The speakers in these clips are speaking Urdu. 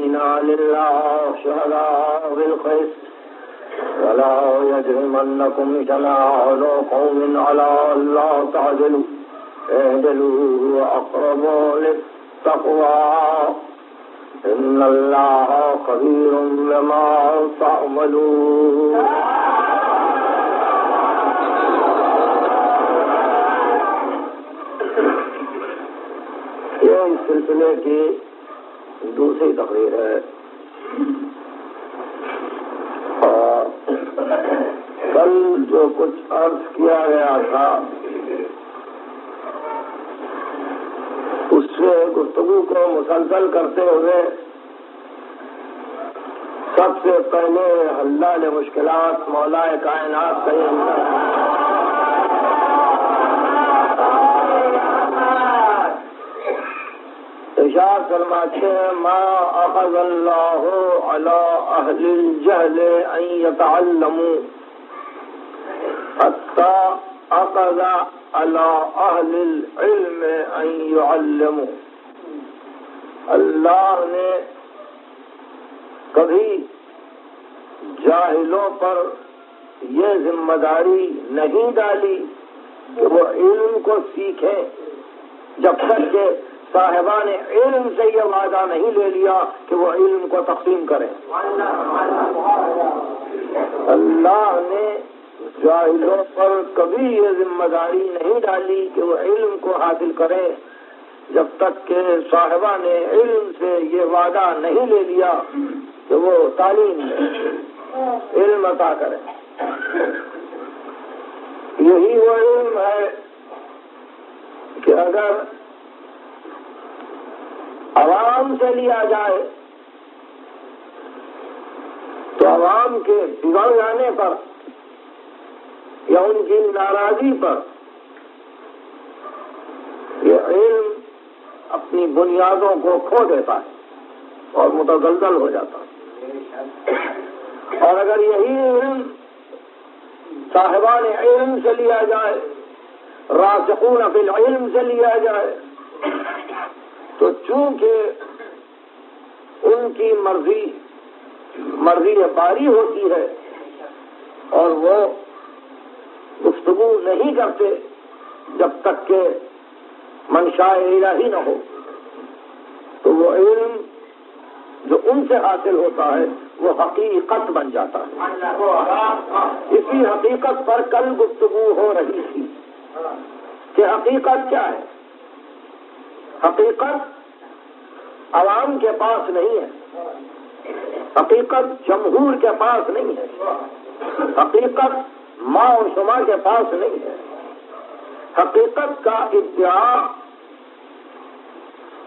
قانتين لله شهداء بالقسط ولا يجرمنكم شنآن قوم على ألا تعدلوا اعدلوا هو أقرب للتقوى إن الله خبير بما تعملون. یہ اس سلسلے کی دوسری تقریر ہے. اور کل جو کچھ عرض کیا گیا تھا اس سے گفتگو کو مسلسل کرتے ہوئے سب سے پہلے حل مشکلات مولا کائنات کا ارشاد فرماتے ہیں ما اخذ اللہ علی اہل الجہل ان یتعلموا حتی اخذ علی اہل العلم ان یعلموا. اللہ نے کبھی جاہلوں پر یہ ذمہ داری نہیں ڈالی کہ وہ علم کو سیکھیں جب تک کہ صاحبان علم سے یہ وعدہ نہیں لے لیا کہ وہ علم کو تقسیم کریں. اللہ نے جاہلوں پر کبھی یہ ذمہ داری نہیں ڈالی کہ وہ علم کو حاصل کریں جب تک کہ صاحبان علم سے یہ وعدہ نہیں لے لیا کہ وہ تعلیم دیں، علم عطا کریں. یہی وہ علم ہے کہ اگر عوام سے لیا جائے تو عوام کے بگڑ جانے پر یا ان کی ناراضی پر یہ علم اپنی بنیادوں کو کھو دیتا ہے اور متزلزل ہو جاتا ہے. اور اگر یہی علم صاحبان علم سے لیا جائے، راسخون فی العلم سے لیا جائے، تو چونکہ ان کی مرضی باری ہوتی ہے اور وہ گفتگو نہیں کرتے جب تک کہ منشاء الہی نہ ہو، تو وہ علم جو ان سے حاصل ہوتا ہے وہ حقیقت بن جاتا ہے. اسی حقیقت پر کل گفتگو ہو رہی تھی کہ حقیقت کیا ہے. حقیقت عوام کے پاس نہیں ہے، حقیقت جمہور کے پاس نہیں ہے، حقیقت ماں و شما کے پاس نہیں ہے. حقیقت کا ادعا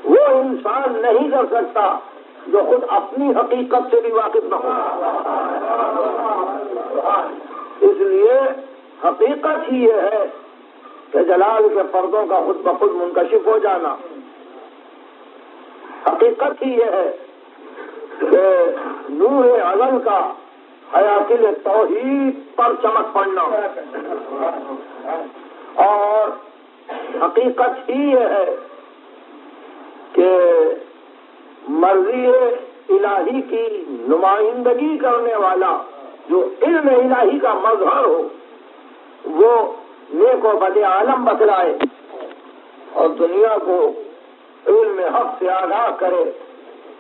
وہ انسان نہیں کر سکتا جو خود اپنی حقیقت سے بھی واقف نہ ہو. اس لیے حقیقت ہی یہ ہے کہ جلال کے پردوں کا خود بخود منکشف ہو جانا. حقیقت ہی یہ ہے کہ نور ازل کا حیاتل توحید پر چمک پڑنا. اور حقیقت ہی یہ ہے کہ مرضی الہی کی نمائندگی کرنے والا جو علم الہی کا مظہر ہو وہ نیک و بد عالم بتلائے اور دنیا کو علم حق سے آگاہ کرے.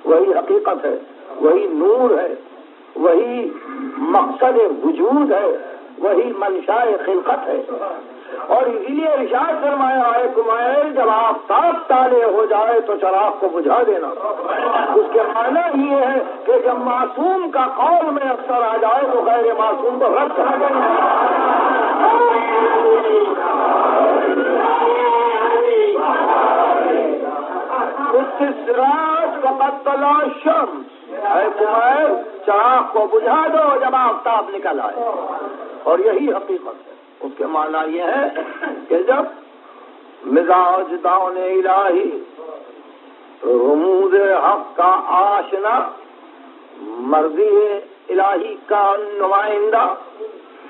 وہی حقیقت ہے، وہی نور ہے، وہی مقصد وجود ہے، وہی منشاء خلقت ہے. اور اسی لیے ارشاد فرمایا ہے کمائل جب آفتاب تالے ہو جائے تو چراغ کو بجھا دینا. اس کے معنی یہ ہے کہ جب معصوم کا قول میں اکثر آ جائے تو غیر معصوم کو رد کر دینا. سراج وقت طلع الشمس، اے کمائل چراغ کو بجھا دو جب آفتاب نکل آئے. اور یہی حقیقت ہے. اس کے معنی یہ ہے کہ جب مزاج داؤن الہی رموز حق کا آشنا، مرضی الہی کا نمائندہ،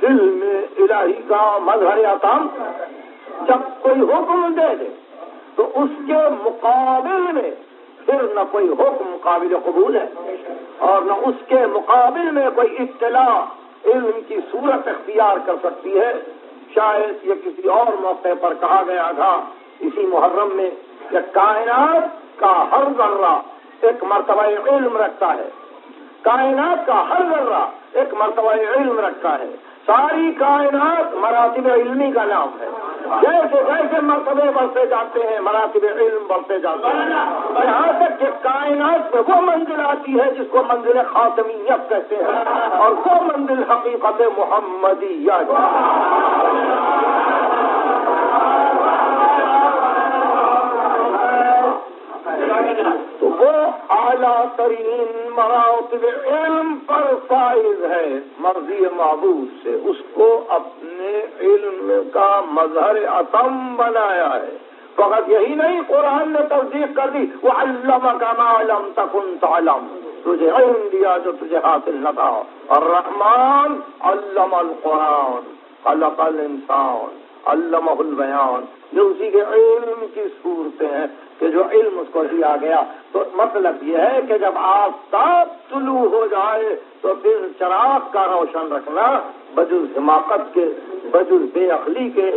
علم الہی کا مظہر عطام جب کوئی حکم دے دے تو اس کے مقابل میں پھر نہ کوئی حکم قابل قبول ہے اور نہ اس کے مقابل میں کوئی اطلاع علم کی صورت اختیار کر سکتی ہے۔ شاید یہ کسی اور موقع پر کہا گیا تھا اسی محرم میں کہ کائنات کا ہر ذرہ ایک مرتبہ علم رکھتا ہے، کائنات کا ہر ذرہ ایک مرتبہ علم رکھتا ہے، ساری کائنات مراتب علمی کا نام ہے۔ جیسے جیسے مرتبے بڑھتے جاتے ہیں مراتب علم بڑھتے جاتے ہیں، یہاں تک کہ کائنات میں وہ منزل آتی ہے جس کو منزل خاتمیت کہتے ہیں، اور وہ منزل حقیقت محمدیہ تو وہ اعلیٰ ترین مراتب علم پر فائز ہے مرضی معبود سے، اس کو اپنے علم کا مظہر اتم بنایا ہے۔ فقط یہی نہیں، قرآن نے تصدیق کر دی وَعَلَّمَكَ مَا لَمْ تَكُنْ تَعْلَمْ، تجھے علم دیا جو تجھے حاصل نہ تھا۔ الرحمن علم القرآن خلق الانسان علمہ البیان، یہ اسی کے علم کی صورتیں ہیں کہ جو علم اس کو دیا گیا۔ تو مطلب یہ ہے کہ جب آفتاب طلوع ہو جائے تو پھر چراغ کا روشن رکھنا بجز حماقت کے، بجز بے عقلی کے،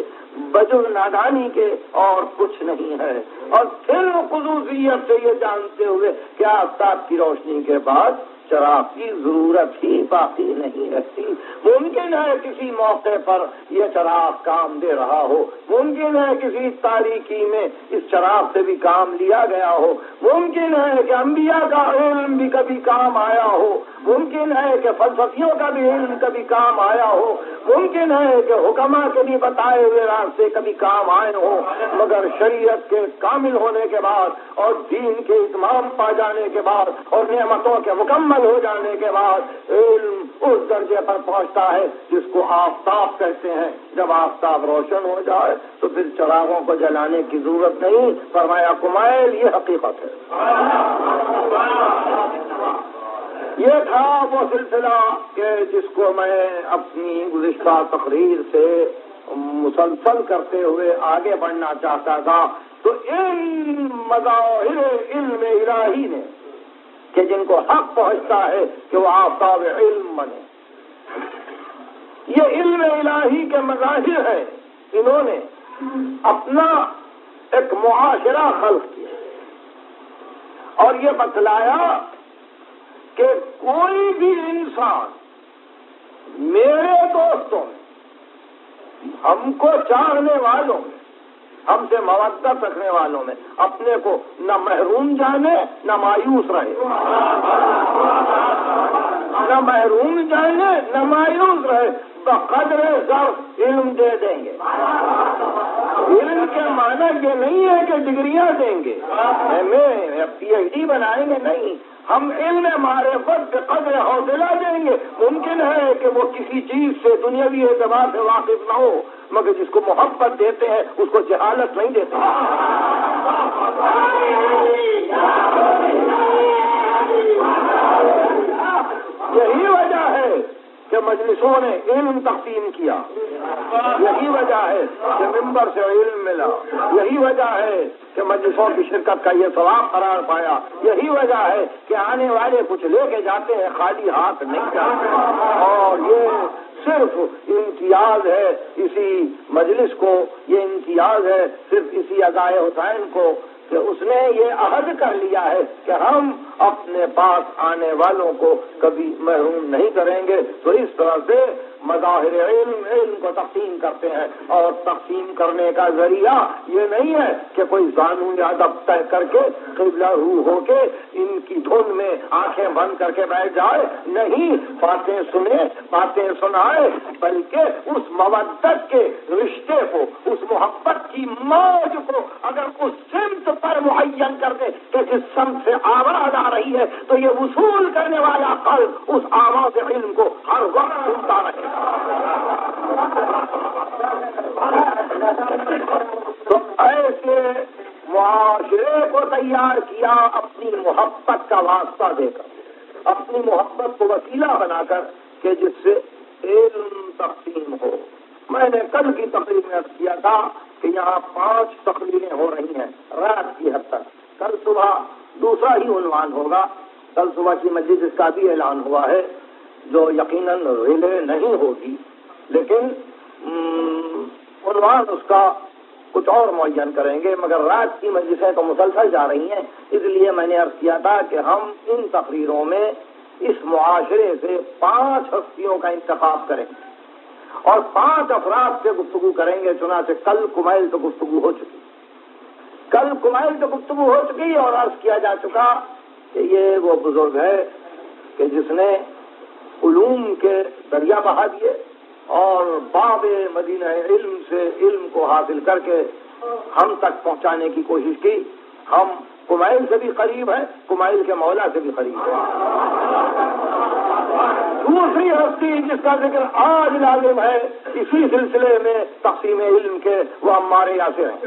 بجز نادانی کے اور کچھ نہیں ہے۔ اور پھر خصوصیت سے یہ جانتے ہوئے کہ آفتاب کی روشنی کے بعد چراغ کی ضرورت ہی باقی نہیں رہتی۔ ممکن ہے کسی موقع پر یہ چراغ کام دے رہا ہو، ممکن ہے کسی تاریکی میں اس چراغ سے بھی کام لیا گیا ہو، ممکن ہے کہ انبیاء کا علم بھی کبھی کام آیا ہو، ممکن ہے کہ فلسفیوں کا بھی علم کبھی کام آیا ہو، ممکن ہے کہ حکما کے بھی بتائے ہوئے راستے کبھی کام آئے ہوں، مگر شریعت کے کامل ہونے کے بعد اور دین کے اتمام پا جانے کے بعد اور نعمتوں کے مکمل ہو جانے کے بعد علم اس درجے پر پہنچتا ہے جس کو آفتاب کہتے ہیں۔ جب آفتاب روشن ہو جائے تو پھر چراغوں کو جلانے کی ضرورت نہیں۔ فرمایا کمائل یہ حقیقت ہے۔ یہ تھا وہ سلسلہ کہ جس کو میں اپنی گزشتہ تقریر سے مسلسل کرتے ہوئے آگے بڑھنا چاہتا تھا۔ تو ان مظاہر علم الہی نے کہ جن کو حق پہنچتا ہے کہ وہ آفتاب علم بنے، یہ علم الہی کے مظاہر ہیں، انہوں نے اپنا ایک معاشرہ خلق کیا اور یہ بتلایا کہ کوئی بھی انسان میرے دوستوں میں، ہم کو چاہنے والوں میں، ہم سے مودت رکھنے والوں میں اپنے کو نہ محروم جانے نہ مایوس رہے، نہ محروم جانے نہ مایوس رہے، بقدر ضرف علم دے دیں گے۔ علم کے معنی یہ نہیں ہے کہ ڈگریاں دیں گے، ہمیں پی ایچ ڈی بنائیں گے، نہیں، ہم علم معرفت کے قدر حوصلہ دیں گے۔ ممکن ہے کہ وہ کسی چیز سے دنیاوی اعتبار سے واقف نہ ہو، مگر جس کو محبت دیتے ہیں اس کو جہالت نہیں دیتے۔ یہی وجہ ہے کہ مجلسوں نے علم تقسیم کیا، یہی وجہ ہے کہ ممبر سے علم ملا، یہی وجہ ہے کہ مجلسوں کی شرکت کا یہ ثواب قرار پایا، یہی وجہ ہے کہ آنے والے کچھ لے کے جاتے ہیں، خالی ہاتھ نہیں جاتے۔ اور یہ صرف امتیاز ہے اسی مجلس کو، یہ امتیاز ہے صرف اسی عزائے حسین کو کہ اس نے یہ عہد کر لیا ہے کہ ہم اپنے پاس آنے والوں کو کبھی محروم نہیں کریں گے۔ تو اس طرح سے مظاہر علم کو تقسیم کرتے ہیں، اور تقسیم کرنے کا ذریعہ یہ نہیں ہے کہ کوئی زانو یا ادب طے کر کے قبلہ رو ہو کے ان کی دھن میں آنکھیں بند کر کے بیٹھ جائے، نہیں، باتیں سنے، باتیں سنائے، بلکہ اس مودت کے رشتے کو، اس محبت کی موج کو اگر اس سمت پر معین کر دے کہ جس سمت سے آواز آ رہی ہے تو یہ وصول کرنے والا قلب اس آواز علم کو ہر وقت سنتا رہے۔ تو ایسے معاشرے کو تیار کیا اپنی محبت کا واسطہ دے کر، اپنی محبت کو وسیلہ بنا کر کہ جس سے علم تقسیم ہو۔ میں نے کل کی تقریر میں عرض کیا تھا کہ یہاں 5 تقریریں ہو رہی ہیں رات کی حد تک۔ کل صبح دوسرا ہی عنوان ہوگا. کل صبح کی مجلس اس کا بھی اعلان ہوا ہے جو یقیناً ریلے نہیں ہوگی، لیکن عنوان اس کا کچھ اور معین کریں گے. مگر رات کی مجلسیں تو مسلسل جا رہی ہیں، اس لیے میں نے عرض کیا تھا کہ ہم ان تقریروں میں اس معاشرے سے 5 ہستیوں کا انتخاب کریں گے اور 5 افراد سے گفتگو کریں گے. چنانچہ کل کمیل سے گفتگو ہو چکی اور عرض کیا جا چکا کہ یہ وہ بزرگ ہے کہ جس نے علوم کے دریا بہا دیے اور باب مدینہ علم سے علم کو حاصل کر کے ہم تک پہنچانے کی کوشش کی. ہم کمیل سے بھی قریب ہیں، کمیل کے مولا سے بھی قریب ہیں. دوسری ہستی جس کا ذکر آج لازم ہے اسی سلسلے میں تقسیم علم کے، وہ عمار یاسر ہیں.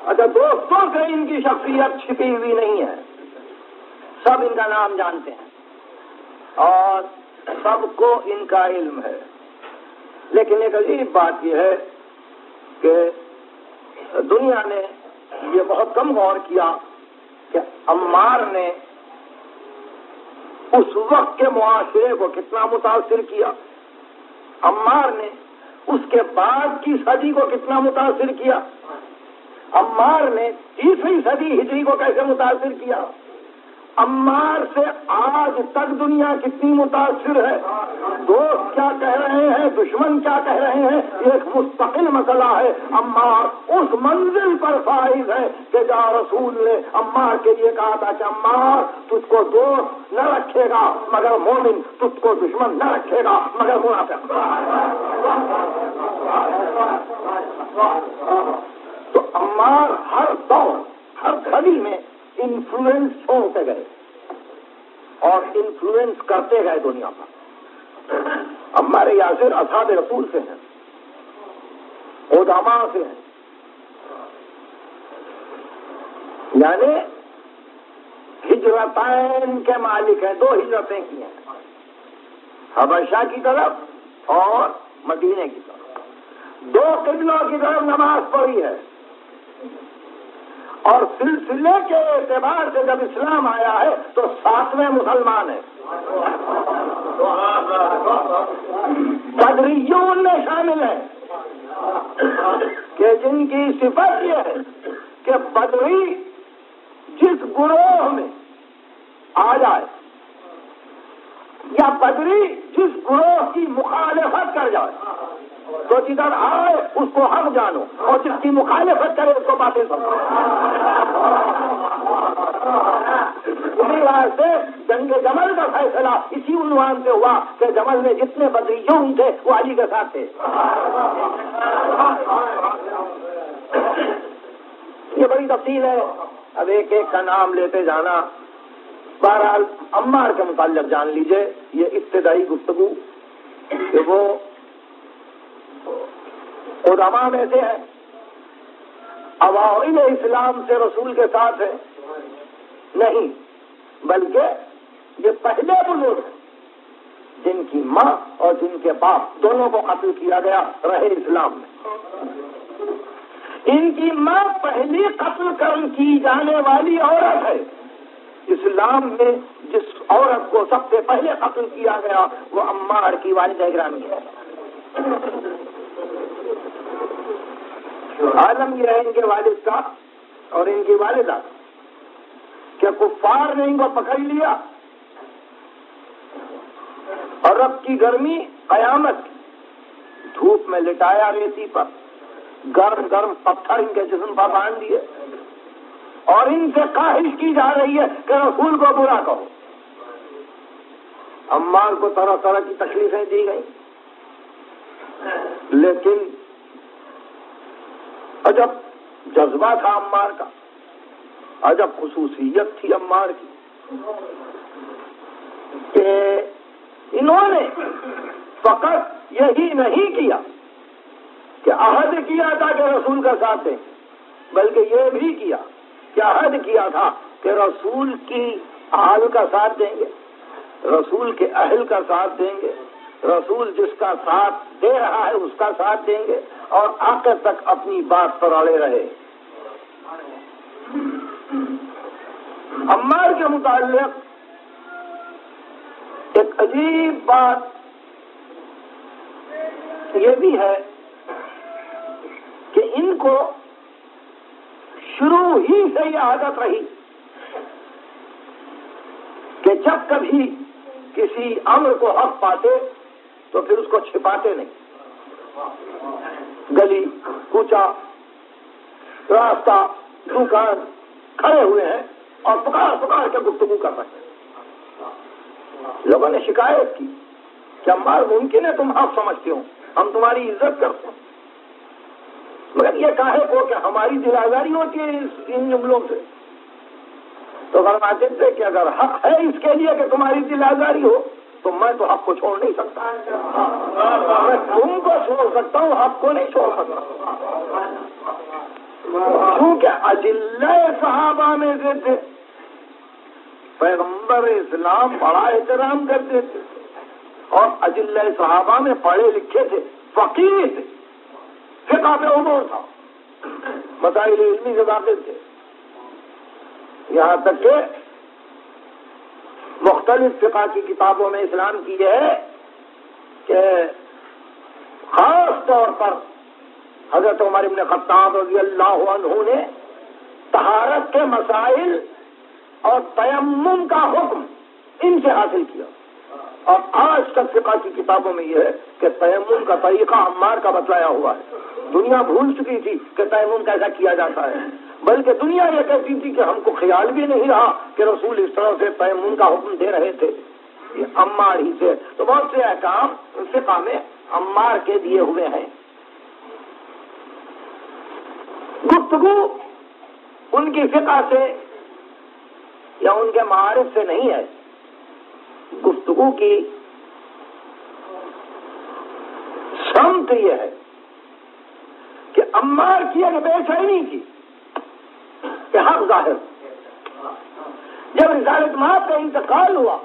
اچھا دوستوں سے ان کی شخصیت چھپی ہوئی نہیں ہے، سب ان کا نام جانتے ہیں اور سب کو ان کا علم ہے. لیکن ایک عجیب بات یہ ہے کہ دنیا نے یہ بہت کم غور کیا کہ عمار نے اس وقت کے معاشرے کو کتنا متاثر کیا، عمار نے اس کے بعد کی صدی کو کتنا متاثر کیا، عمار نے 30ویں صدی ہجری کو کیسے متاثر کیا، عمار سے آج تک دنیا کتنی متاثر ہے. دوست کیا کہہ رہے ہیں، دشمن کیا کہہ رہے ہیں، یہ ایک مستقل مسئلہ ہے. عمار اس منزل پر فائز ہے کہ جہاں رسول نے عمار کے لیے کہا تھا کہ عمار تجھ کو دوست نہ رکھے گا مگر مومن، تجھ کو دشمن نہ رکھے گا مگر منافق. تو عمار ہر دور ہر گھڑی میں انفلوئنس چھوڑتے گئے اور انفلوئنس کرتے گئے دنیا پر. ہمارے یاسر اصحاب رسول سے ہیں، علماء سے ہیں، یعنی ہجرتین کے مالک ہیں. 2 ہجرتیں کی ہیں، حبشہ کی طرف اور مدینے کی طرف. 2 قبلوں کی طرف نماز پڑھی ہے اور سلسلے کے اعتبار سے جب اسلام آیا ہے تو 7ویں مسلمان ہیں. بدریون میں شامل ہیں کہ جن کی صفت یہ ہے کہ بدری جس گروہ میں آ جائے یا بدری جس گروہ کی مخالفت کر جائے تو جدھر آئے اس کو حق جانو اور جس کی مخالفت کرے اس کو باطل سمجھو. اسی وجہ سے جنگ جمل کا فیصلہ اسی عنوان سے ہوا کہ جمل میں جتنے بدریون تھے وہ علی کے ساتھ تھے. یہ بڑی تفصیل ہے، اب ایک ایک کا نام لیتے جانا. بہرحال عمار کے متعلق جان لیجئے، یہ ابتدائی گفتگو کہ وہ علماء میں سے ہیں، اوائل اسلام سے رسول کے ساتھ ہیں، نہیں بلکہ یہ پہلے بزرگ ہیں جن کی ماں اور جن کے باپ دونوں کو قتل کیا گیا رہے اسلام میں. ان کی ماں پہلی قتل کی جانے والی عورت ہے. اسلام میں جس عورت کو سب سے پہلے قتل کیا گیا وہ عمار کی والدہ گرامی ہے. عالم یہ ہے ان کے والد کا اور ان کی والدہ کہ کفار نے ان کو پکڑ لیا اور رب کی گرمی قیامت دھوپ میں لٹایا ریتی پر، گرم گرم پتھر ان کے جسم پر باندھ دیے اور ان سے خواہش کی جا رہی ہے کہ رسول کو برا کہو. عمار کو طرح طرح کی تکلیفیں دی گئیں، لیکن عجب جذبہ تھا عمار کا، عجب خصوصیت تھی عمار کی کہ انہوں نے فقط یہی نہیں کیا کہ عہد کیا تھا کہ رسول کا ساتھ دیں، بلکہ یہ بھی کیا کہ عہد کیا تھا کہ رسول کی آل کا ساتھ دیں گے، رسول کے اہل کا ساتھ دیں گے، رسول جس کا ساتھ دے رہا ہے اس کا ساتھ دیں گے اور آخر تک اپنی بات پر اڑے رہے۔ عمار کے متعلق ایک عجیب بات یہ بھی ہے کہ ان کو شروع ہی سے یہ عادت رہی کہ جب کبھی کسی امر کو حق پاتے تو پھر اس کو چھپاتے نہیں، گلی کوچا راستہ دکان کھڑے ہوئے ہیں اور پکار پکار کے گفتگو کر رہے ہیں۔ لوگوں نے شکایت کی کہ عمار ممکن ہے تم حق سمجھتے ہو، ہم تمہاری عزت کرتے ہیں، مگر یہ کاہے کو کہ ہماری دل آزاری ہوتی ہے ان جملوں سے۔ تو فرماتے تھے کہ اگر حق ہے اس کے لیے کہ تمہاری دل آزاری ہو تو میں تو حق کو چھوڑ نہیں سکتا، میں تم کو چھوڑ سکتا ہوں، حق کو نہیں چھوڑ سکتا، کیونکہ اجلہ صحابہ میں سے تھے، پیغمبر اسلام بڑا احترام کرتے تھے، اور اجلہ صحابہ میں پڑھے لکھے تھے، فقیہ تھے، فقہ پہ عبور تھا، مسائل علمی سے واقف تھے، یہاں تک کہ مختلف فقہ کی کتابوں میں اسلام کی ہے کہ خاص طور پر حضرت عمر بن خطاب رضی اللہ عنہ نے طہارت کے مسائل اور تیمم کا حکم ان سے حاصل کیا، اور آج تک فقہ کی کتابوں میں یہ ہے کہ تیمم کا طریقہ عمار کا بتلایا ہوا ہے۔ دنیا بھول چکی تھی کہ تیمم کیسا کیا جاتا ہے، بلکہ دنیا یہ کہتی تھی کہ ہم کو خیال بھی نہیں رہا کہ رسول اس طرح سے تیمم کا حکم دے رہے تھے، یہ عمار ہی سے۔ تو بہت سے احکام فقہ میں عمار کے دیے ہوئے ہیں۔ گفتگو ان کی فقہ سے یا ان کے معارف سے نہیں ہے، گفتگو کی سمت یہ ہے کہ عمار کی ایک بے چینی تھی کہ حق ظاہر۔ جب رسالت مآب کا انتقال ہوا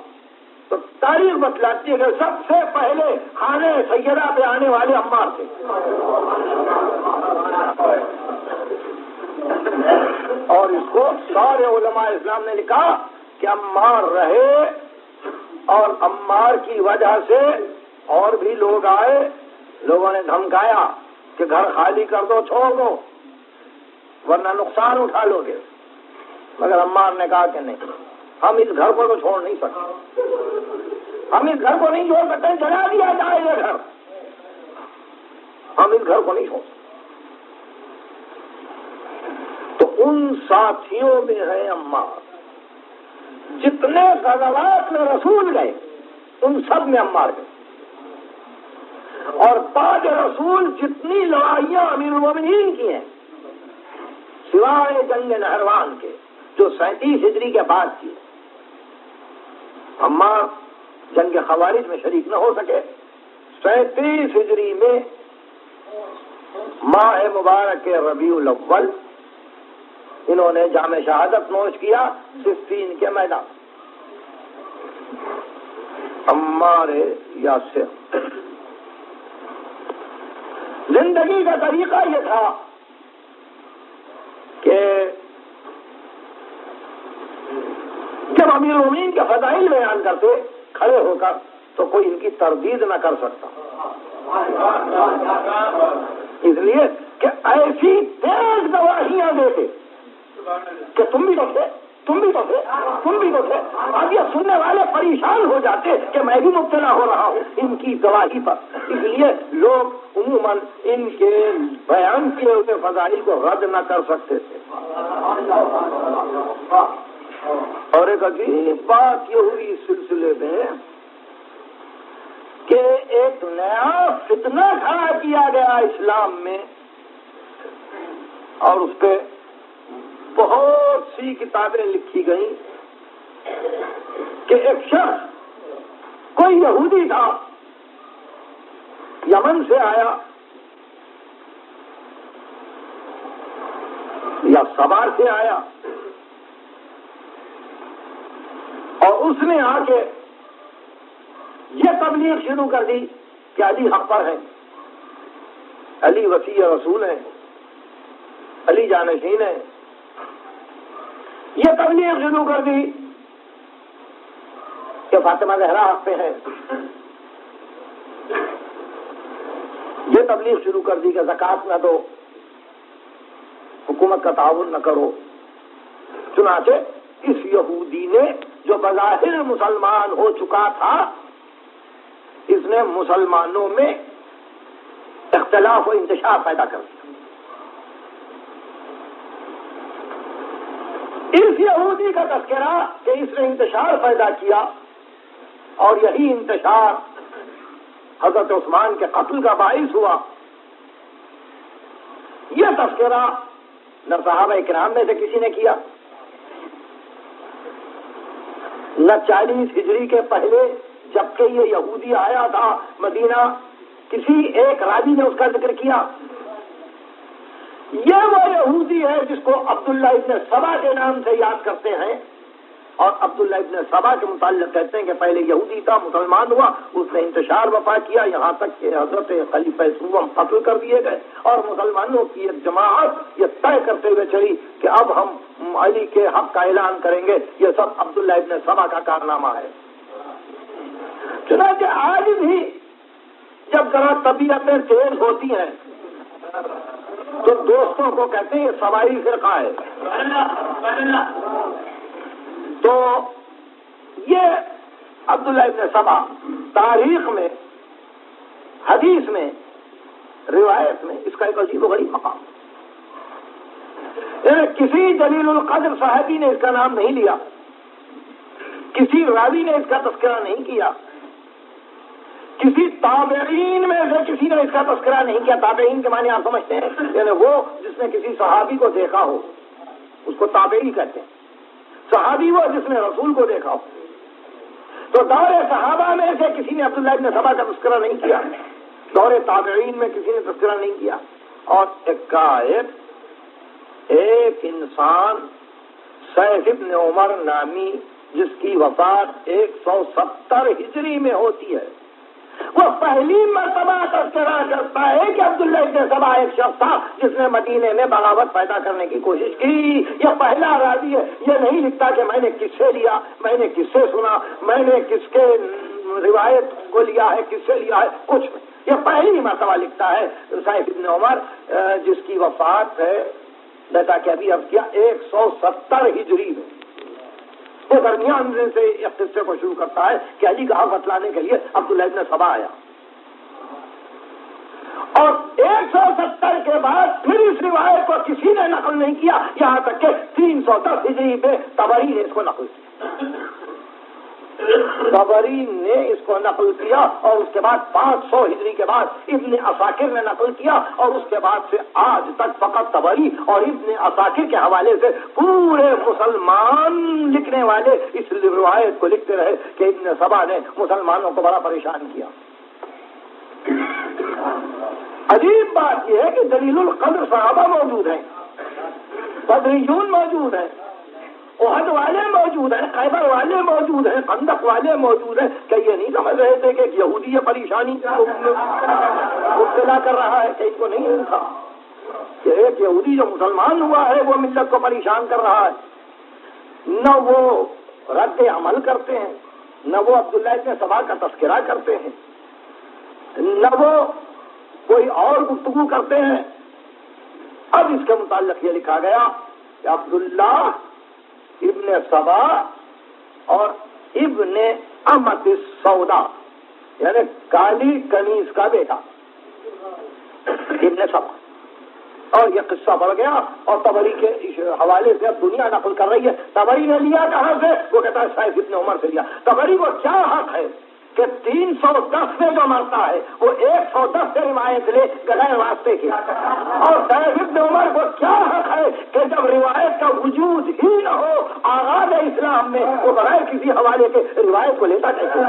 تو تاریخ بتلاتی ہے کہ سب سے پہلے خانے سیدہ پہ آنے والے عمار تھے، اور اس کو سارے علماء اسلام نے لکھا کہ عمار رہے، اور عمار کی وجہ سے اور بھی لوگ آئے، لوگوں نے دھمکایا کہ گھر خالی کر دو، چھوڑ دو، ورنہ نقصان اٹھا لو گے، مگر عمار نے کہا کہ نہیں، ہم اس گھر کو تو چھوڑ نہیں سکتے، ہم اس گھر کو نہیں چھوڑ سکتے، جلا دیا جائے یہ گھر، ہم اس گھر کو نہیں چھوڑ سکتے۔ تو ان ساتھیوں میں ہے عمار، جتنے غزوات میں رسول گئے ان سب میں عمار گئے، اور بعد رسول جتنی لڑائیاں امیر المومنین کی ہیں سوائے جنگ نہروان کے جو 37 ہجری کے بعد کی، عمار جنگ خوارج میں شریک نہ ہو سکے، 37 ہجری میں ماہ مبارک ربیع الاول انہوں نے جام شہادت نوش کیا صفین کے میدان۔ عمار یاسر زندگی کا طریقہ یہ تھا کہ جب امیر المومنین کے فضائل بیان کرتے کھڑے ہو کر تو کوئی ان کی تردید نہ کر سکتا، اس لیے کہ ایسی تیز گواہیاں دیتے کہ تم بھی تو تھے، تم بھی تو تھے، تم بھی تو تھے، اب یہ سننے والے پریشان ہو جاتے کہ میں بھی مبتلا ہو رہا ہوں ان کی گواہی پر، اس لیے لوگ عموماً ان کے بیان کیے ہوئے فضائل کو رد نہ کر سکتے تھے۔ اور ایک عجیب بات یہ ہوئی اس سلسلے میں کہ ایک نیا فتنہ کھڑا کیا گیا اسلام میں، اور اس پہ بہت سی کتابیں لکھی گئیں کہ ایک شخص کوئی یہودی تھا، یمن سے آیا یا سبا سے آیا، اور اس نے آ کے یہ تبلیغ شروع کر دی کہ علی حق پر ہے، علی وسیع رسول ہیں، علی جانشین ہیں. یہ تبلیغ شروع کر دی کہ فاطمہ زہرا حق پہ ہے. یہ تبلیغ شروع کر دی کہ زکوٰۃ نہ دو، حکومت کا تعاون نہ کرو. چنانچہ اس یہودی نے جو بظاہر مسلمان ہو چکا تھا، اس نے مسلمانوں میں اختلاف و انتشار پیدا کر دیا. اس یہودی کا تذکرہ کہ اس نے انتشار پیدا کیا، اور یہی انتشار حضرت عثمان کے قتل کا باعث ہوا، یہ تذکرہ نہ صحابہ کرام میں سے کسی نے کیا، نہ 40 ہجری کے پہلے جبکہ یہ یہودی آیا تھا مدینہ کسی ایک راوی نے اس کا ذکر کیا. یہ وہ یہودی ہے جس کو عبداللہ ابن سبا کے نام سے یاد کرتے ہیں، اور عبداللہ ابن سبا کے متعلق کہتے ہیں کہ پہلے یہودی تھا، مسلمان ہوا، اس نے انتشار وفا کیا، یہاں تک کہ حضرت خلیفہ سوم قتل کر دیے گئے، اور مسلمانوں کی ایک جماعت یہ طے کرتے ہوئے چلی کہ اب ہم علی کے حق کا اعلان کریں گے. یہ سب عبداللہ ابن سبا کا کارنامہ ہے. چنانچہ آج بھی جب ذرا طبیعتیں تیز ہوتی ہیں تو دوستوں کو کہتے ہیں یہ سبائی فرقہ ہے. تو یہ عبداللہ ابن سبا تاریخ میں، حدیث میں، روایت میں اس کا ایک عجیب و غریب مقام. کسی جلیل القدر صحابی نے اس کا نام نہیں لیا، کسی راوی نے اس کا تذکرہ نہیں کیا، کسی تابعین میں سے کسی نے اس کا تذکرہ نہیں کیا. تابعین کے معنی آپ سمجھتے ہیں، یعنی وہ جس نے کسی صحابی کو دیکھا ہو اس کو تابعی کہتے ہیں. صحابی وہ جس نے رسول کو دیکھا ہو. تو دور صحابہ میں سے کسی نے عبداللہ ابن سبا کا تذکرہ نہیں کیا، دور تابعین میں کسی نے تذکرہ نہیں کیا. اور ایک انسان سیف ابن عمر نامی جس کی وفات 170 ہجری میں ہوتی ہے، وہ پہلی مرتبہ تذکرہ کرتا ہے کہ عبداللہ ابن سبا ایک شخص تھا جس نے مدینے میں بغاوت پیدا کرنے کی کوشش کی. یہ پہلا راوی ہے. یہ نہیں لکھتا کہ میں نے کس سے لیا، میں نے کس سے سنا، میں نے کس کے روایت کو لیا ہے، کس سے لیا ہے، کچھ نہیں. یہ پہلی مرتبہ لکھتا ہے سیف ابن عمر جس کی وفات ہے جیسا کہ ابھی اب کیا 170 ہجری میں. وہ درمیان سے ایک قصے کو شروع کرتا ہے کہ علی کا حق بتلانے کے لیے عبداللہ ابن سبا آیا، اور 170 کے بعد پھر اس روایت کو کسی نے نقل نہیں کیا، یہاں تک کہ 310 ہجری پہ طبری نے اس کو نقل کیا. طبری نے اس کو نقل کیا، اور اس کے بعد 500 ہجری کے بعد ابن عساکر نے نقل کیا، اور اس کے بعد سے آج تک فقط طبری اور ابن عساکر کے حوالے سے پورے مسلمان لکھنے والے اس روایت کو لکھتے رہے کہ ابن سبا نے مسلمانوں کو بڑا پریشان کیا. عجیب بات یہ ہے کہ جلیل القدر صحابہ موجود ہیں، بدریون موجود ہیں، احد والے موجود ہیں، خیبر والے موجود ہیں، خندق والے موجود ہیں. کہ یہ نہیں سمجھ رہے تھے کہ ایک یہودی یہ پریشانی مبتلا کر رہا ہے؟ کہ ان کو نہیں تھا کہ ایک یہودی جو مسلمان ہوا ہے وہ ملت کو پریشان کر رہا ہے؟ نہ وہ رد عمل کرتے ہیں، نہ وہ عبداللہ ابن سبا کا تذکرہ کرتے ہیں، نہ وہ کوئی اور گفتگو کرتے ہیں. اب اس کے متعلق یہ لکھا گیا کہ عبداللہ ابن سبا اور ابن امت السودا یعنی کالی کنیز کا بیٹا ابن سبا. اور یہ قصہ بڑھ گیا اور طبری کے حوالے سے اب دنیا نقل کر رہی ہے. طبری نے لیا کہاں سے؟ وہ کہتا ہے سیف ابن عمر سے لیا. طبری کو کیا حق ہے کہ 310 میں جو مرتا ہے وہ 110 سے روایت لے غیر واسطے کی؟ اور سیف ابن عمر کو کیا حق ہے کہ جب روایت کا وجود ہی نہ ہو آغاز اسلام میں وہ بغیر کسی حوالے کے روایت کو لیتا کیسے؟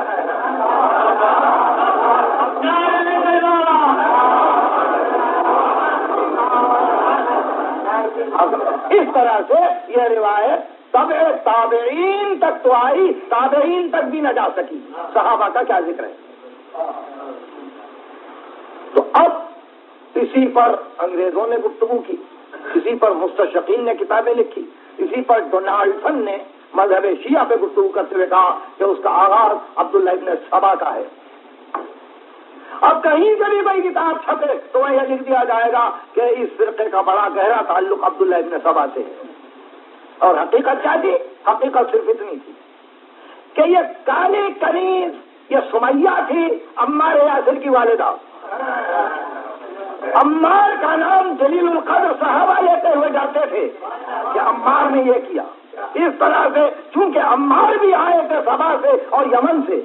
اس طرح سے یہ روایت تابعین تک تو آئی، تابعین تک بھی نہ جا سکی. صحابہ کا کیا ذکر ہے؟ تو اب اسی پر انگریزوں نے گفتگو کی، اسی پر مستشرقین نے کتابیں لکھی، اسی پر ڈونالڈسن نے مذہب شیعہ پہ گفتگو کرتے ہوئے کہا کہ اس کا آغاز عبداللہ ابن سبا کا ہے۔ اب کہیں سے بھی کوئی کتاب چھپے تو یہ لکھ دیا جائے گا کہ اس فرقے کا بڑا گہرا تعلق عبداللہ ابن سبا سے ہے، اور حقیقت کیا تھی؟ حقیقت صرف اتنی تھی کہ یہ کالے کنیز یہ سمیہ تھی، عمار یاسر کی والدہ۔ عمار کا نام جلیل القدر صحابہ لیتے ہوئے جاتے تھے کہ عمار نے یہ کیا، اس طرح سے چونکہ عمار بھی آئے تھے سبا سے اور یمن سے،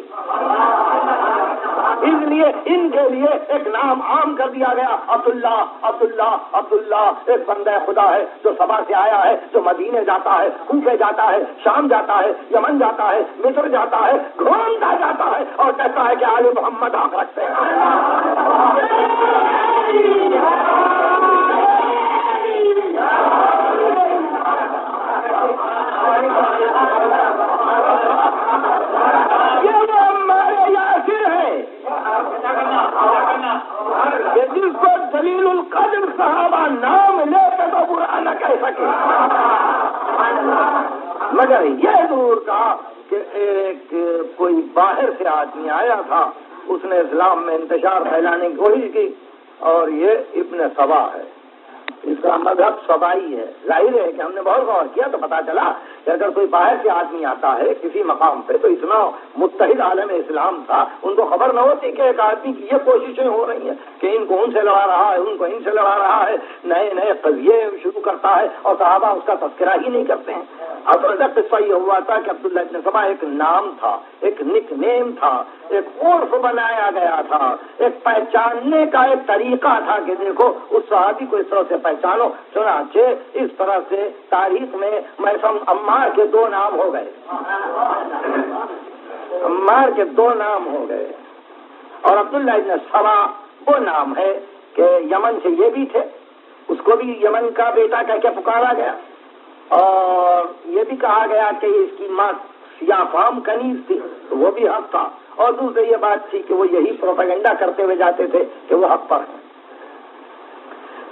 اس لیے ان کے لیے ایک نام عام کر دیا گیا، عبداللہ عبداللہ عبداللہ۔ ایک بندہ خدا ہے جو سبا سے آیا ہے، جو مدینے جاتا ہے، کوفے جاتا ہے، شام جاتا ہے، یمن جاتا ہے، مصر جاتا ہے، گھومتا جاتا ہے اور کہتا ہے کہ آل محمد حق رکھتے ہیں۔ یہ وہ ہمارے یاسر ہے کہ جس کو جلیل القدر صحابہ نام لے کے تو برا نہ کہہ سکے، مگر یہ ضرور کہا کہ ایک کوئی باہر سے آدمی آیا تھا، اس نے اسلام میں انتشار پھیلانے کی کوشش کی، اور یہ ابن سبا ہے، اس کا مذہب سبائی ہے۔ ظاہر ہے کہ ہم نے بہت غور کیا تو پتا چلا کہ اگر کوئی باہر سے آدمی آتا ہے کسی مقام پہ تو اتنا متحد عالم اسلام تھا، ان کو خبر نہ ہوتی کہ ایک آدمی کی یہ کوششیں ہو رہی ہیں کہ ان کو ان سے لڑا رہا ہے، ان کو ان سے لڑا رہا ہے، نئے نئے قضیے شروع کرتا ہے اور صحابہ اس کا تذکرہ ہی نہیں کرتے ہیں۔ اصل قصہ یہ ہوا تھا کہ عبداللہ ابن سبا ایک نام تھا، ایک نک نیم تھا، ایک عرف بنایا گیا تھا، ایک پہچاننے کا ایک طریقہ تھا کہ دیکھو اس صحابی کو اس طرح سے پہچانو۔ چنانچہ اس طرح سے تاریخ میں میثم عمار کے دو نام ہو گئے، عمار کے دو نام ہو گئے، اور عبداللہ ابن سبا وہ نام ہے کہ یمن سے یہ بھی تھے، اس کو بھی یمن کا بیٹا کہہ کے پکارا گیا، اور یہ بھی کہا گیا کہ اس کی ماں سیاہ فام کنیز تھی تو وہ بھی حق تھا، اور دوسری یہ بات تھی کہ وہ یہی پروپیگنڈا کرتے ہوئے جاتے تھے کہ وہ حق پر ہیں۔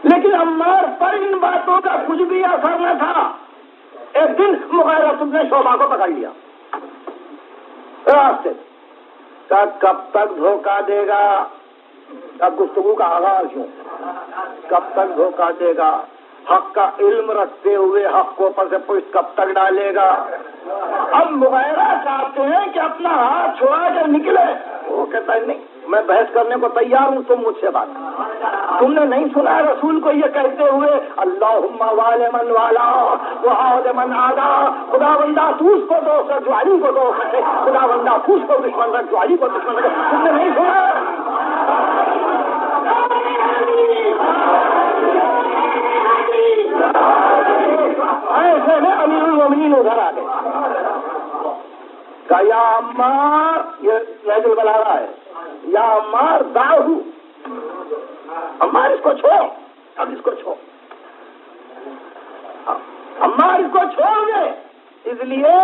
لیکن عمار پر ان باتوں کا کچھ بھی اثر نہ تھا۔ ایک دن مغیرہ نے شعبہ کو پکڑ لیا راستے، کب تک دھوکہ دے گا؟ اب گفتگو کا آغاز ہوں، کب تک دھوکہ دے گا؟ حق کا علم رکھتے ہوئے حق کو اوپر سے پشت کب تک ڈالے گا؟ اب مغیرہ چاہتے ہیں کہ اپنا ہاتھ چھوڑا کے نکلے، وہ کہتا ہے نہیں، میں بحث کرنے کو تیار ہوں، تم مجھ سے بات کرو۔ تم نے نہیں سنا رسول کو یہ کہتے ہوئے اللہم وال من والا وعاد من عادا، خدا بندہ تو اس کو دوست رکھ جو علی کو دوست رکھے، خدا بندہ تو اس کو دشمن رکھ جو علی کو دشمن رکھے۔ تم نے نہیں سنا؟ ایسے میں امیر المومنین ادھر آ گئے، کہا یا عمار، یہ نہج البلاغہ ہے، یا عمار داہو، عمار اس کو چھوڑ، اب اس کو چھوڑ، عمار اس کو چھوڑ دے، اس لیے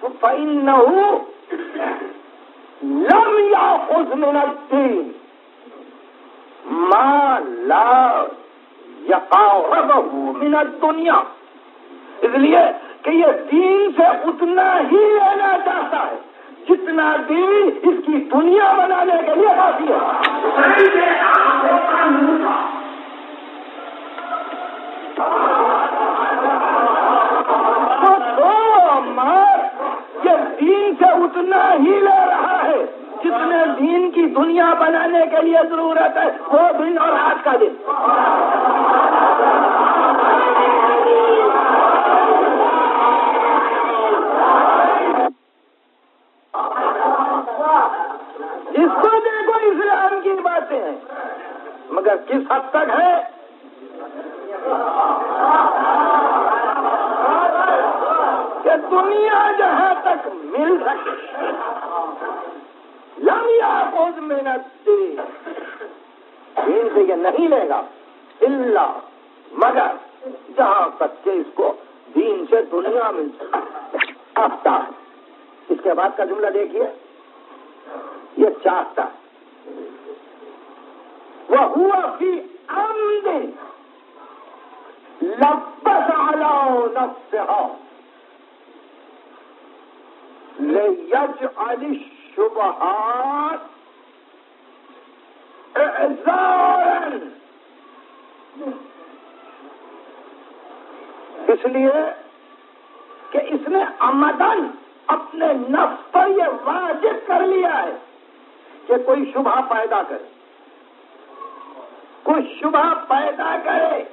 فَإِنَّهُ لَمْ يَأْخُذْ مِنَ الدِّينِ مَا لَا يَقَرَّبُهُ مِنَ الدُّنْيَا، اس لیے کہ یہ دین سے اتنا ہی لینا چاہتا ہے جتنا دین اس کی دنیا بنانے کے لیے کافی ہے۔ یہ دین سے اتنا ہی لے رہا ہے جتنے دین کی دنیا بنانے کے لیے ضرورت ہے، وہ دن اور آج کا دن۔ اس کو دیکھو اسلام کی باتیں ہیں، مگر کس حد تک ہے؟ کہ دنیا جہاں تک مل سکے، لم یاخذ من الدین، دین سے یہ نہیں لے گا الا مگر جہاں تک کہ اس کو دین سے دنیا مل سکے، چاہتا ہے۔ اس کے بعد کا جملہ دیکھیے، یہ چاہتا ہے، وَهُوَ فِي عمد لبس على نفسها ليجعل الشبهات اعذارا، اس لیے کہ اس نے عمدن اپنے نفس پر یہ واجب کر لیا ہے کہ کوئی شبہ پیدا کرے، کوئی شبہ پیدا کرے.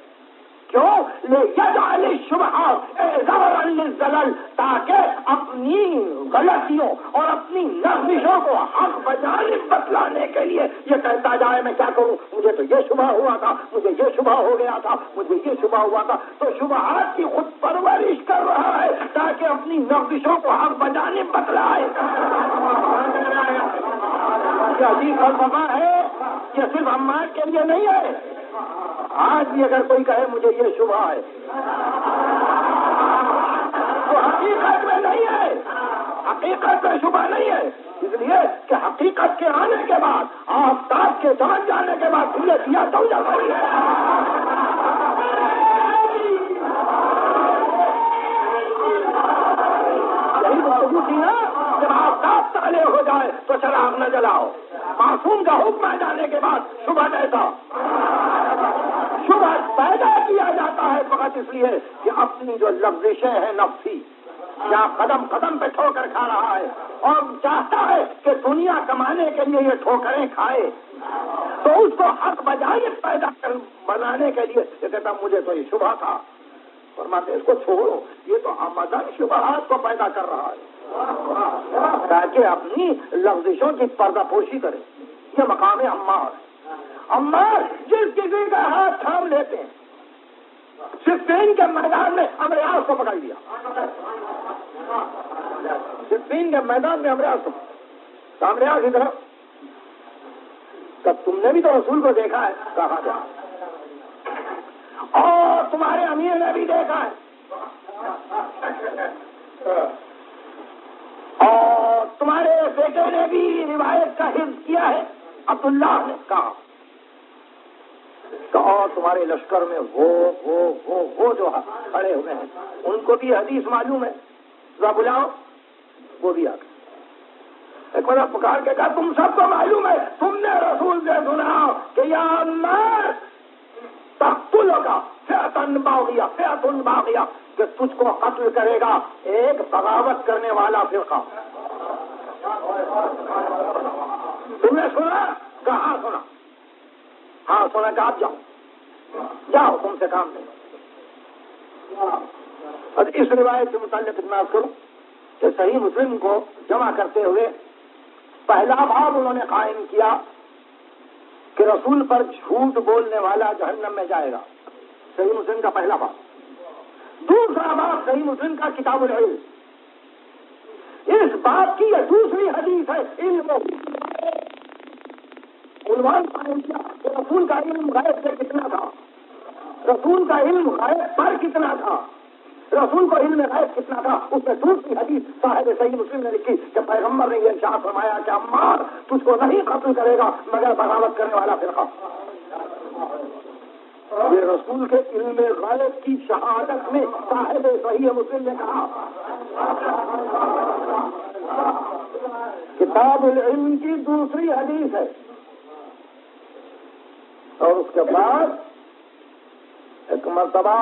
کیوں؟ لِيَجْعَلِ الشُّبْهَاتِ اعذارا للزلل، تاکہ اپنی غلطیوں اور اپنی لغزشوں کو حق بجانب بتلانے کے لیے یہ کہتا جائے میں کیا کروں، مجھے تو یہ شبہ ہوا تھا، مجھے یہ شبہ ہو گیا تھا، مجھے یہ شبہ ہوا تھا. تو شبہات کی خود پرورش کر رہا ہے تاکہ اپنی لغزشوں کو حق بجانب بتلائے. یہ عجیب فلسفہ ہے، یہ صرف عمار کے لیے نہیں ہے. آج بھی اگر کوئی کہے مجھے یہ شبہ ہے تو حقیقت میں نہیں ہے، حقیقت میں شبہ نہیں ہے. اس لیے کہ حقیقت کے آنے کے بعد، آفتاب کے سمجھ جانے کے بعد تم نے دیا تو جا رہی ہے. یہی بات تھی نا، جب آفتاب تالے ہو جائے تو چراغ نہ جلاؤ. معصوم کا حکم آ جانے کے بعد شبہ جیسا شبہ پیدا کیا جاتا ہے فقط اس لیے کہ اپنی جو لغزشیں ہیں نفسی، یا قدم قدم پہ ٹھوکر کھا رہا ہے اور چاہتا ہے کہ دنیا کمانے کے لیے یہ ٹھوکریں کھائے، تو اس کو حق بجانب پیدا کر بنانے کے لیے یہ کہتا مجھے تو یہ شبہ تھا. فرماتے اس کو چھوڑو، یہ تو عمدن شبہات کو پیدا کر رہا ہے تاکہ اپنی لغزشوں کی پردہ پوشی کرے. یہ مقام عمار. عمار جس کسی کا ہاتھ تھام لیتے ہیں، صفین کے میدان میں امریاض کو پکڑ لیا. صفین کے میدان میں امریاض کو امریاض ادھر، تب تم نے بھی تو رسول کو دیکھا ہے، کہا جا، اور تمہارے امیر نے بھی دیکھا ہے، اور تمہارے بیٹے نے بھی روایت کا حفظ کیا ہے. عبداللہ نے کہا اور تمہارے لشکر میں وہ جو کھڑے ہوئے ہیں ان کو بھی حدیث معلوم ہے، ذرا بلاؤ. وہ بھی آ گئے. ایک بار پکار کے کہا تم سب کو معلوم ہے، تم نے رسول سے سنا کہ یا عمار تقتلک فئۃ باغیہ، کہ تجھ کو قتل کرے گا ایک بغاوت کرنے والا فرقہ. تم نے سنا؟ کہاں سنا؟ ہاں سنا کہ آپ جاؤ تم سے کام نہیں. اور اس روایت سے متعلق اتنا کروں کہ صحیح مسلم کو جمع کرتے ہوئے پہلا باب انہوں نے قائم کیا کہ رسول پر جھوٹ بولنے والا جہنم میں جائے گا. صحیح مسلم کا پہلا باب. دوسرا باب صحیح مسلم کا کتاب العلم. اس بات کی یہ دوسری حدیث ہے. علم عنوان قائم کیا کہ رسول کا علم غیب سے کتنا تھا، رسول کا علم غیب پر کتنا تھا، رسول کو علم غیب کتنا تھا. اس میں دوسری حدیث صاحب صحیح مسلم نے لکھی کہ پیغمبر نے یہ ارشاد فرمایا کہ عمار تجھ کو نہیں قتل کرے گا مگر بغاوت کرنے والا فرقہ. یہ رسول کے علم غیب کی شہادت میں صاحب صحیح مسلم نے کہا. کتاب العلم کی دوسری حدیث ہے. اور اس کے بعد ایک مرتبہ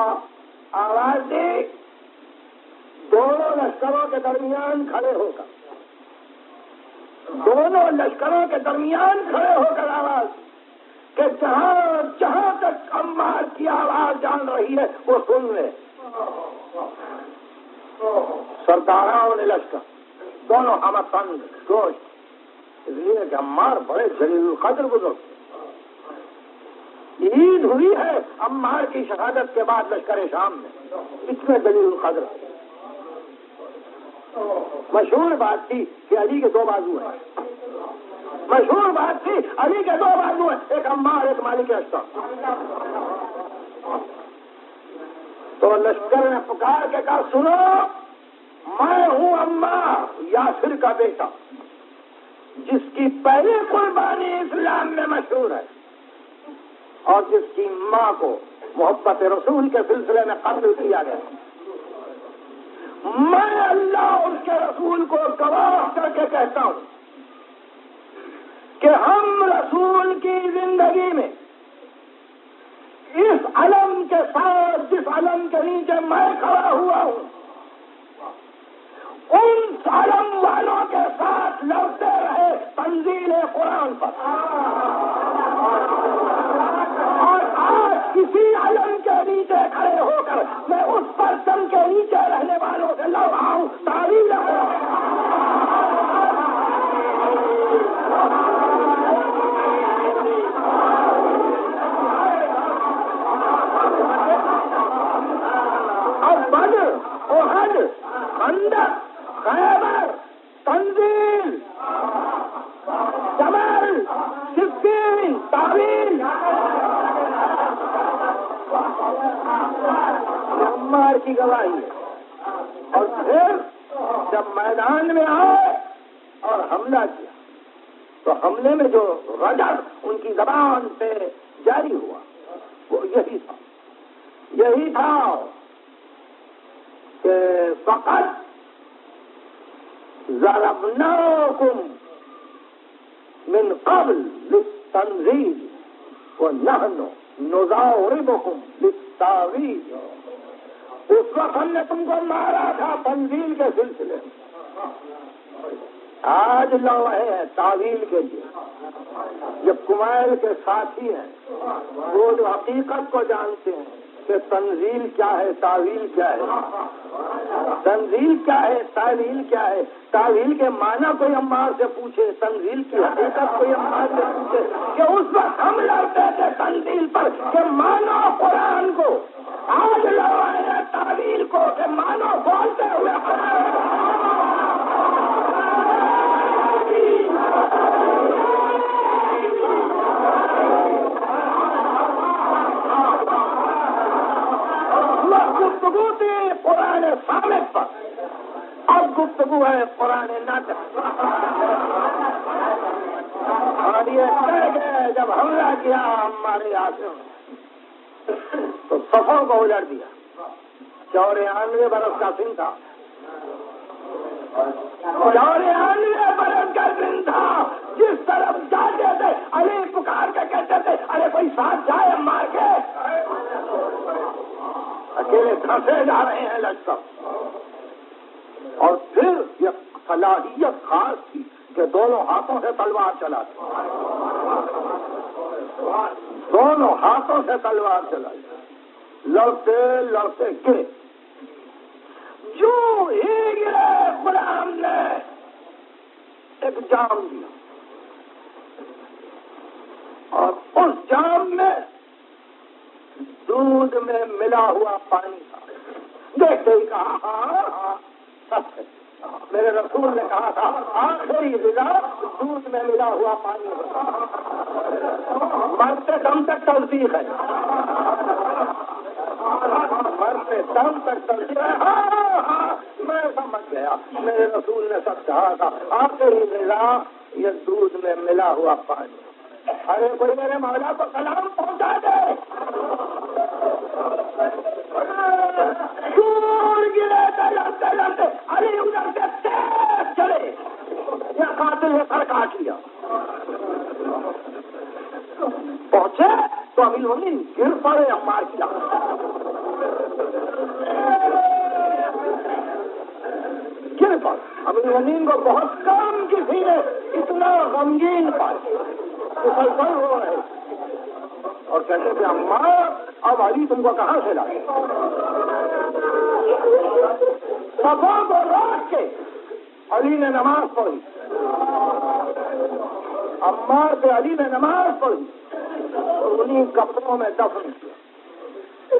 آواز دی دونوں لشکروں کے درمیان کھڑے ہو کر، دونوں لشکروں کے درمیان کھڑے ہو کر آواز کہ جہاں تک عمار کی آواز جان رہی ہے وہ سن لے. سرداروں نے لشکر دونوں ہمت پند گوشت، اس لیے کہ عمار بڑے جلیل القدر بزرگ. عید ہوئی ہے عمار کی شہادت کے بعد لشکر شام میں، اس میں جلیل القدر. مشہور بات تھی کہ علی کے دو بازو ہیں، مشہور بات تھی علی کے دو بازو ہیں، ایک عمار ایک مالک اشتر. تو لشکر نے پکار کے کہا سنو، میں ہوں عمار یاسر کا بیٹا جس کی پہلی قربانی اسلام میں مشہور ہے. اور جس کی ماں کو محبت رسول کے سلسلے میں قتل کیا گیا، میں اللہ اس کے رسول کو گواہ کر کے کہتا ہوں کہ ہم رسول کی زندگی میں اس علم کے ساتھ، جس علم کے نیچے میں کھڑا ہوا ہوں، ان علم والوں کے ساتھ لڑتے رہے تنزیل قرآن پر، اور آج کسی علم کے نیچے کھڑے ہو کر میں اس پرچم کے نیچے رہنے والوں سے لڑ رہا ہوں، تعریف بدر، احد، خندق، خیبر، تنزیل، جمل، صفین، تعویل، عمار کی گواہی ہے۔ اور پھر جب میدان میں آئے اور حملہ کیا تو حملے میں جو رجب ان کی زبان سے جاری ہوا وہ یہی تھا کہ فقط ضربناکم من قبل للتنزیل ونحن نضربکم للتاویل، اس وقت ہم نے تم کو مارا تھا تنزیل کے سلسلے میں، آج لڑ رہے ہیں تعویل کے لیے۔ یہ کمائل کے ساتھی ہیں، وہ جو حقیقت کو جانتے ہیں کہ تنزیل کیا ہے، تعویل کیا ہے، تنزیل کیا ہے، تعویل کیا ہے۔ تعویل کے معنی کوئی عمار سے پوچھے، تنزیل کی حقیقت کوئی عمار سے پوچھے کہ اس وقت ہم لڑتے تھے تنزیل پر کہ مانو قرآن کو، آج لڑ رہے ہیں تعویل کو کہ مانو بولتے ہوئے گفتگو تھی قرآن ثابت پر، اب گفتگو ہے قرآن ناطق۔ اور یہ کہہ گئے جب حملہ کیا ہمارے آسم تو صفوں کو اجڑ دیا، 94 برس کا سن تھا، 94 برس کا سن تھا، جس طرف جاتے تھے علی پکار کے کہتے تھے ارے کوئی ساتھ جائے مار کے، اکیلے دھنسے جا رہے ہیں لشکر۔ اور پھر یہ صلاحیت خاص تھی کہ دونوں ہاتھوں سے تلوار چلاتے، دونوں ہاتھوں سے تلوار چلائی، لڑتے لڑتے گرے، جو ہی گرے غلام نے ایک جام دیا اور اس جام میں دودھ میں ملا ہوا پانی تھا۔ دیکھتے ہی کہا ہاں سب ہے، میرے رسول نے کہا تھا آخری غذا دودھ میں ملا ہوا پانی ہوتا، مرتے دم تک تصدیق ہے، مرتے دم تک تصدیق ہے۔ ہاں میں سمجھ گیا، میرے رسول نے سب کہا تھا آخری غذا یہ دودھ میں ملا ہوا پانی۔ ارے کوئی میرے مولا کو سلام پہنچا دے، دور گرے لڑتے لڑتے علی ادھر سے تیز چلے، یہ قاتل نے سر کاٹ لیا، پہنچے تو امیر المومنین گر پڑے عمار کیا، گر پڑے۔ امیر المومنین کو بہت کم کسی نے اتنا غمگین پایا، مسلسل ہو رہے اور کہتے تھے عمار اب علی تم کو کہاں سے لائے؟ صفوں کو روک کے علی نے نماز پڑھی، عمار پہ علی نے نماز پڑھی اور انہیں کپڑوں میں دفن کیا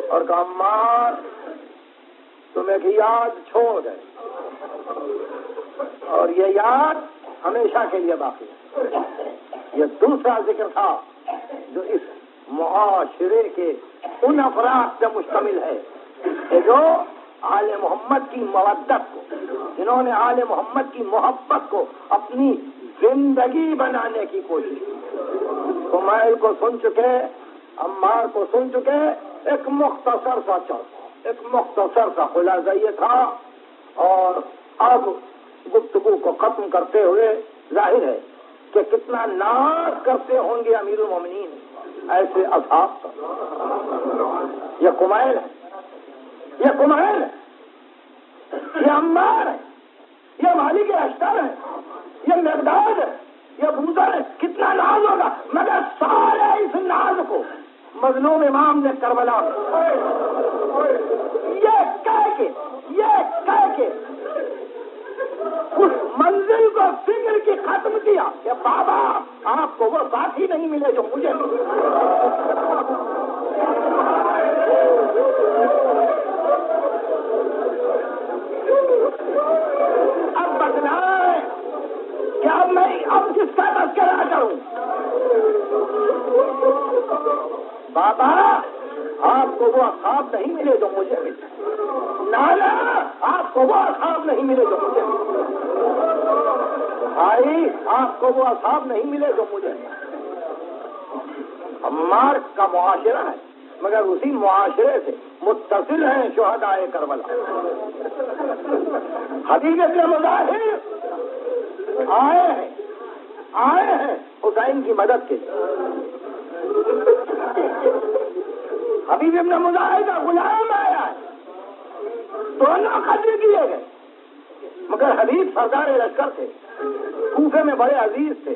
اور کہا عمار تم ایک یاد چھوڑ گئے اور یہ یاد ہمیشہ کے لیے باقی ہے۔ یہ دوسرا ذکر تھا جو اس معاشرے کے ان افراد سے مشتمل ہے کہ جو آل محمد کی مودت کو، جنہوں نے آل محمد کی محبت کو اپنی زندگی بنانے کی کوشش کی، کمائل کو سن چکے، عمار کو سن چکے. ایک مختصر سا خلاصہ یہ تھا. اور اب گفتگو کو ختم کرتے ہوئے ظاہر ہے کہ کتنا ناز کرتے ہوں گے امیر المومنین ایسے اصحاب کا. یہ کمائل ہے, یہ عمار ہے, یہ مالک اشتر ہے, یہ مقداد ہے, یہ بوزر ہے. کتنا ناز ہوگا, مگر سارے اس ناز کو مظلوم امام نے کربلا یہ کہہ کے اس منزل کو فکر کی ختم کیا کہ بابا آپ کو وہ ساتھی نہیں ملے جو مجھے ملے. اب بدلائیں کہ اب میں کس کا تذکرہ کروں. بابا آپ کو وہ اصحاب نہیں ملے جو مجھے ملے. نانا آپ کو وہ اصحاب نہیں ملے جو مجھے ملے. بھائی آپ کو وہ اصحاب نہیں ملے جو مجھے ملے. عمار کا معاشرہ ہے مگر اسی معاشرے سے متصل ہیں شہدائے کربلا. حبیب ابن مظاہر آئے ہیں حسین کی مدد کے لیے. حبیب ابن مظاہر کا غلام آیا ہے. دونوں قتل کیے گئے مگر حبیب سردار لشکر تھے, کوفے میں بڑے عزیز تھے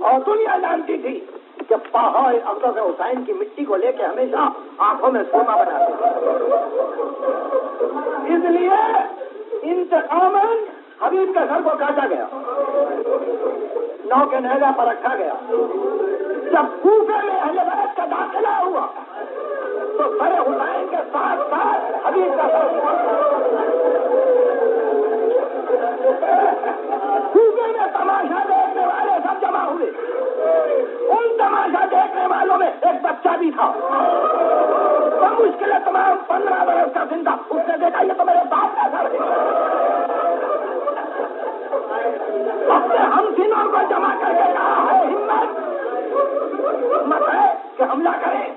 اور دنیا جانتی تھی کہ پہاڑ اقدس حسین کی مٹی کو لے کے ہمیشہ آنکھوں میں سونا بناتے تھے. اس لیے انتقاماً حبیب کے سر کو کاٹا گیا, نو کے نہلا پر رکھا گیا. جب کوفے میں اہل بیت کا داخلہ ہوا تو سر حسین کے ساتھ ساتھ حبیب کا سر کوفے میں تماشا دیکھنے والے سب جمع ہوئے. ان تماشا دیکھنے والوں میں ایک بچہ بھی تھا. مشکل ہے تمام 15 برس کا زندہ. اس نے دیکھا یہ تو میرے باپ کا سر ہے. اپنے ہم سنوں کو جمع کر کے کہا ہے ہمت ہے کہ حملہ کریں.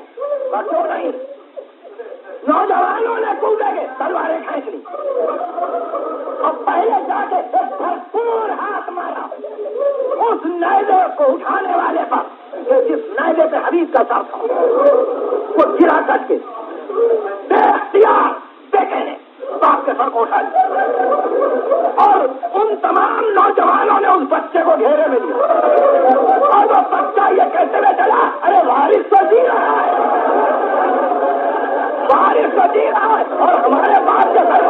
بچوں نہیں, نوجوانوں نے کودے کے تلواریں کھینچ لی اور پہلے جا کے ایک بھرپور ہاتھ مارا اس نیزے کو اٹھانے والے پر کہ جس نیزے پہ حبیب کا سر تھا. وہ گرا کٹ کے بے اختیار بیٹے نے باپ کے سر کو اٹھا لیا اور ان تمام نوجوانوں نے اس بچے کو گھیرے میں لیا. اور وہ بچہ یہ کہتے ہوئے چلا, ارے وارث تو جی رہا ہے, وارث تو جی رہا ہے اور ہمارے باپ کے سر